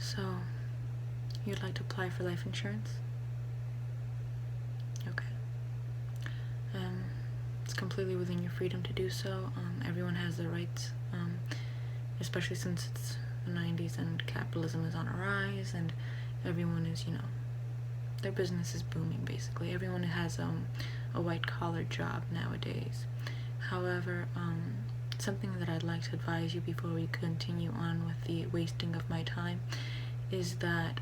So, you'd like to apply for life insurance? Okay. It's completely within your freedom to do so. Everyone has their rights, especially since it's the 90s and capitalism is on a rise and everyone is, their business is booming basically. Everyone has a white-collar job nowadays. However, something that I'd like to advise you before we continue on with the wasting of my time is that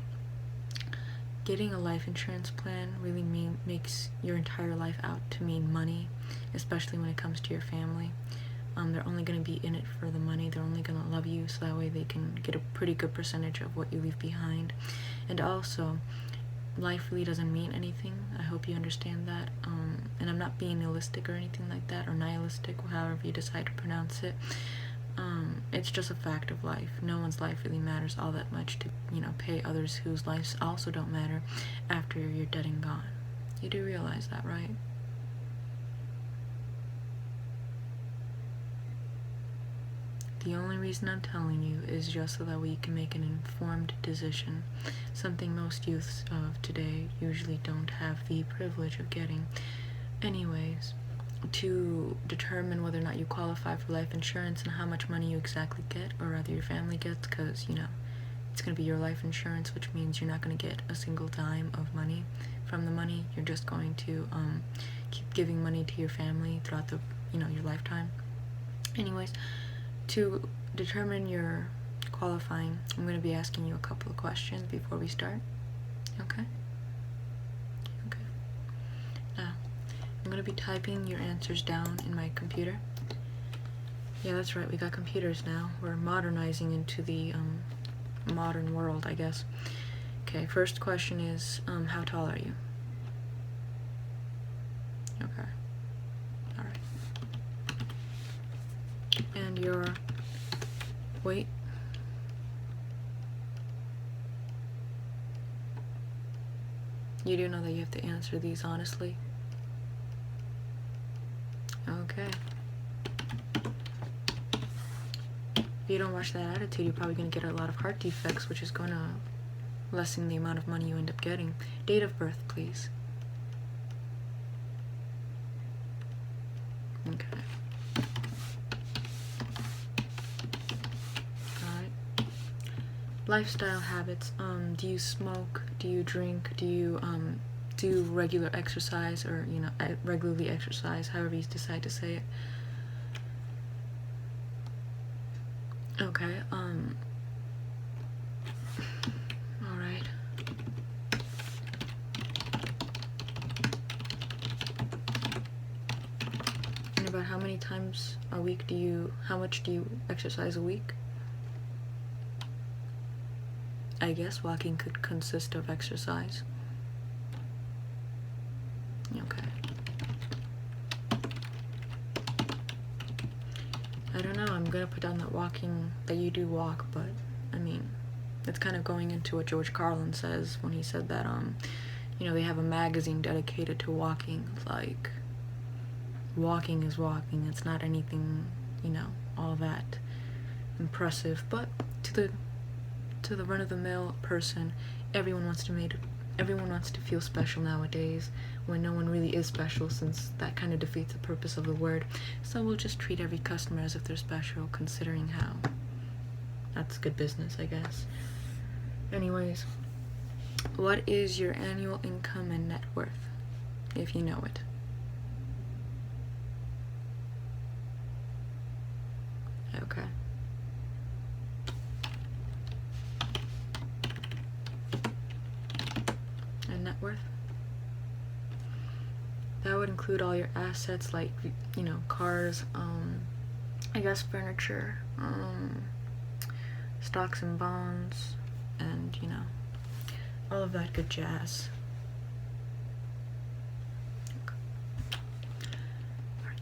getting a life insurance plan really makes your entire life out to mean money, especially when it comes to your family. They're only going to be in it for the money. They're only going to love you, so that way they can get a pretty good percentage of what you leave behind. And also, life really doesn't mean anything. I hope you understand that. And I'm not being nihilistic or anything like that, or nihilistic, however you decide to pronounce it. It's just a fact of life. No one's life really matters all that much to, pay others whose lives also don't matter after you're dead and gone. You do realize that, right? The only reason I'm telling you is just so that we can make an informed decision, something most youths of today usually don't have the privilege of getting. Anyways, to determine whether or not you qualify for life insurance and how much money you exactly get, or rather your family gets, because, it's going to be your life insurance, which means you're not going to get a single dime of money from the money. You're just going to keep giving money to your family throughout the, your lifetime. Anyways, to determine your qualifying, I'm going to be asking you a couple of questions before we start. Okay? Okay. Now, I'm going to be typing your answers down in my computer. Yeah, that's right, we got computers now. We're modernizing into the modern world, I guess. Okay, first question is, how tall are you? Okay. Alright. And your weight? You do know that you have to answer these honestly? Okay. If you don't watch that attitude, you're probably going to get a lot of heart defects, which is going to lessen the amount of money you end up getting. Date of birth, please. Okay. Alright. Lifestyle habits. Do you smoke? Do you drink? Do you do regular exercise, or regularly exercise, however you decide to say it? Okay. Alright. And about how many times a week how much do you exercise a week? I guess walking could consist of exercise. Okay. I don't know, I'm gonna put down that you do walk, but I mean, it's kind of going into what George Carlin says when he said that, they have a magazine dedicated to walking. Like, walking is walking. It's not anything, all that impressive. But to the run-of-the-mill person, everyone wants to feel special nowadays, when no one really is special, since that kind of defeats the purpose of the word. So we'll just treat every customer as if they're special, considering how that's good business, I guess. Anyways, what is your annual income and net worth, if you know it? Okay. And net worth? That would include all your assets, like, cars, I guess furniture, stocks and bonds, and, all of that good jazz. Okay. Right.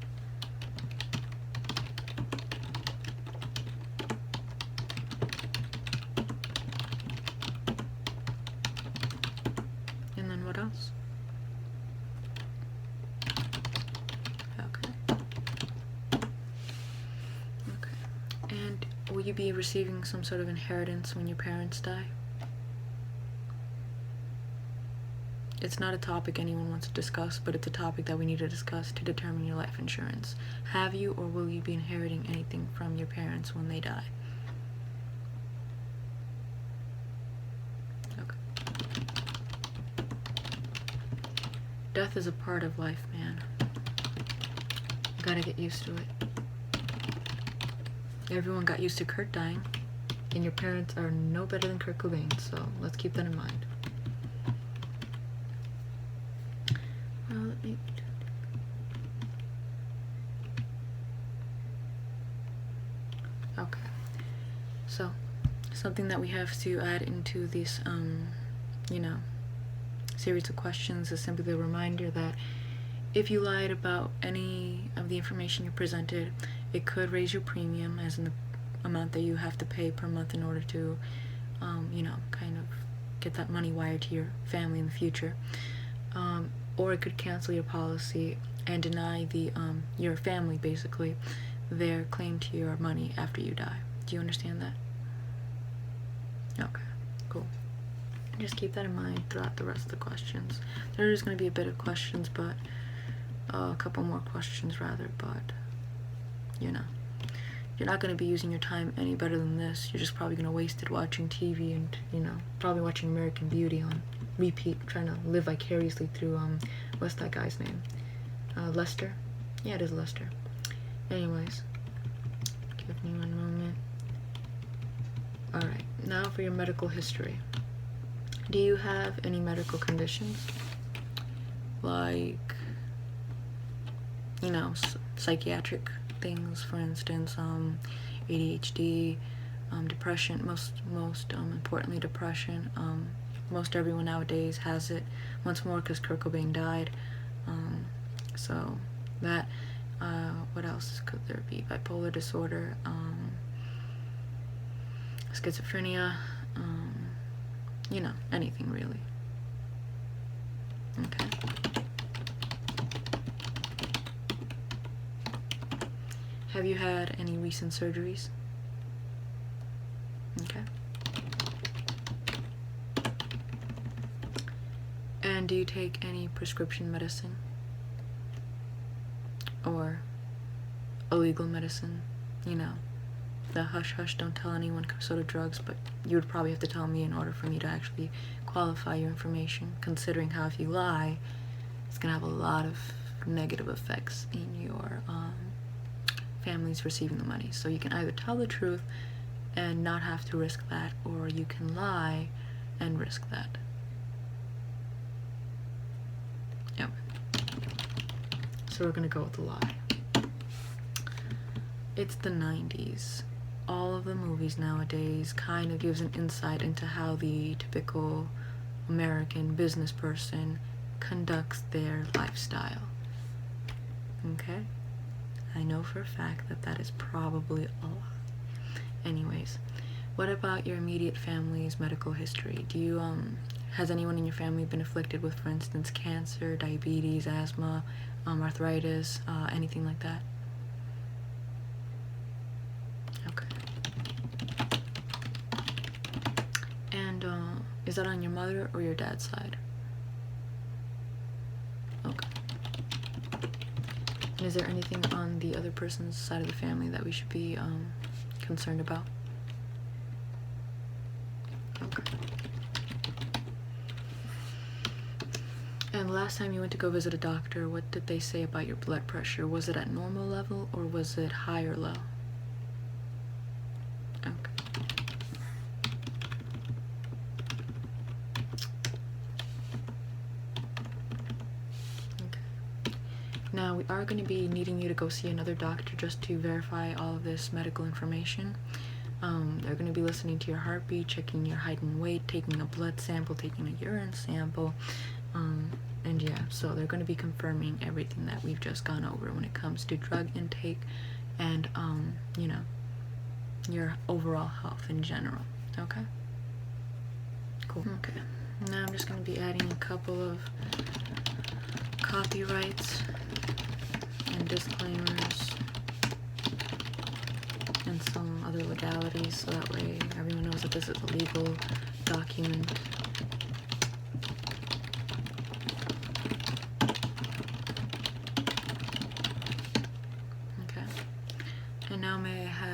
And then what else? Will you be receiving some sort of inheritance when your parents die? it's not a topic anyone wants to discuss, but it's a topic that we need to discuss to determine your life insurance. Have you or will you be inheriting anything from your parents when they die? Okay. Death is a part of life, man. You gotta get used to it. Everyone got used to Kurt dying, and your parents are no better than Kurt Cobain, so let's keep that in mind. Okay, so something that we have to add into this, series of questions is simply the reminder that if you lied about any of the information you presented, it could raise your premium, as in the amount that you have to pay per month in order to, kind of get that money wired to your family in the future. Or it could cancel your policy and deny your family, basically, their claim to your money after you die. Do you understand that? Okay, cool. Just keep that in mind throughout the rest of the questions. There is going to be a bit of questions, but a couple more questions rather, but you're not going to be using your time any better than this. You're just probably going to waste it watching TV and, probably watching American Beauty on repeat, trying to live vicariously through, what's that guy's name? Lester? Yeah, it is Lester. Anyways, give me one moment. Alright, now for your medical history. Do you have any medical conditions? Like, psychiatric things, for instance, ADHD, depression, most importantly depression. Most everyone nowadays has it, once more because Kurt Cobain died. So that, what else could there be? Bipolar disorder, schizophrenia, anything really. Okay. Have you had any recent surgeries? Okay. And do you take any prescription medicine? Or illegal medicine? The hush hush, don't tell anyone sort of drugs, but you would probably have to tell me in order for me to actually qualify your information, considering how if you lie, it's going to have a lot of negative effects in your families receiving the money. So you can either tell the truth and not have to risk that, or you can lie and risk that. Yep. So we're going to go with the lie. It's the 90s. All of the movies nowadays kind of gives an insight into how the typical American business person conducts their lifestyle. Okay? I know for a fact that that is probably a lie. Anyways, what about your immediate family's medical history? Do you, has anyone in your family been afflicted with, for instance, cancer, diabetes, asthma, arthritis, anything like that? Okay. And is that on your mother or your dad's side? Okay. And is there anything on the other person's side of the family that we should be concerned about? Okay. And last time you went to go visit a doctor, what did they say about your blood pressure? Was it at normal level or was it high or low? Okay. Now, we are going to be needing you to go see another doctor just to verify all of this medical information. They're going to be listening to your heartbeat, checking your height and weight, taking a blood sample, taking a urine sample, and yeah, so they're going to be confirming everything that we've just gone over when it comes to drug intake and, your overall health in general. Okay? Cool. Okay. Now I'm just going to be adding a couple of copyrights and disclaimers and some other legalities, so that way everyone knows that this is a legal document.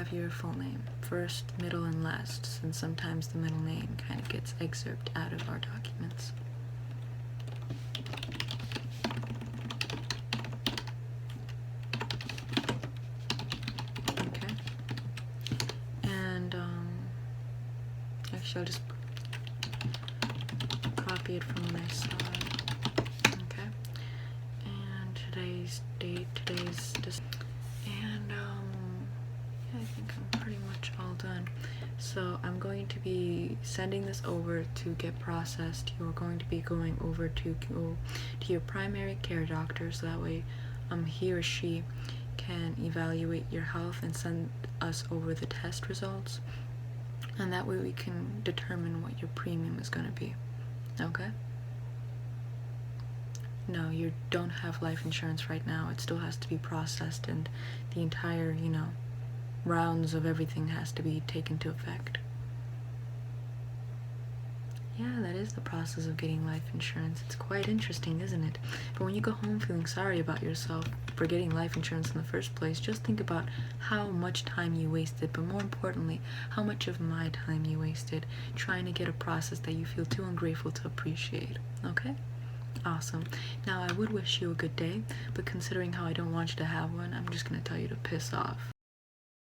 have your full name, first, middle, and last, since sometimes the middle name kind of gets excerpted out of our documents. Okay. And, actually I'll just copy it from my side. Okay. And today's date, and yeah, I think I'm pretty much all done. So I'm going to be sending this over to get processed. You're going to be going over to your primary care doctor, so that way he or she can evaluate your health and send us over the test results, and that way we can determine what your premium is going to be. Okay? No, you don't have life insurance right now. It still has to be processed, and the entire, rounds of everything has to be taken to effect. Yeah, that is the process of getting life insurance. It's quite interesting, isn't it? But when you go home feeling sorry about yourself for getting life insurance in the first place, just think about how much time you wasted, but more importantly, how much of my time you wasted trying to get a process that you feel too ungrateful to appreciate. Okay? Awesome. Now, I would wish you a good day, but considering how I don't want you to have one, I'm just going to tell you to piss off.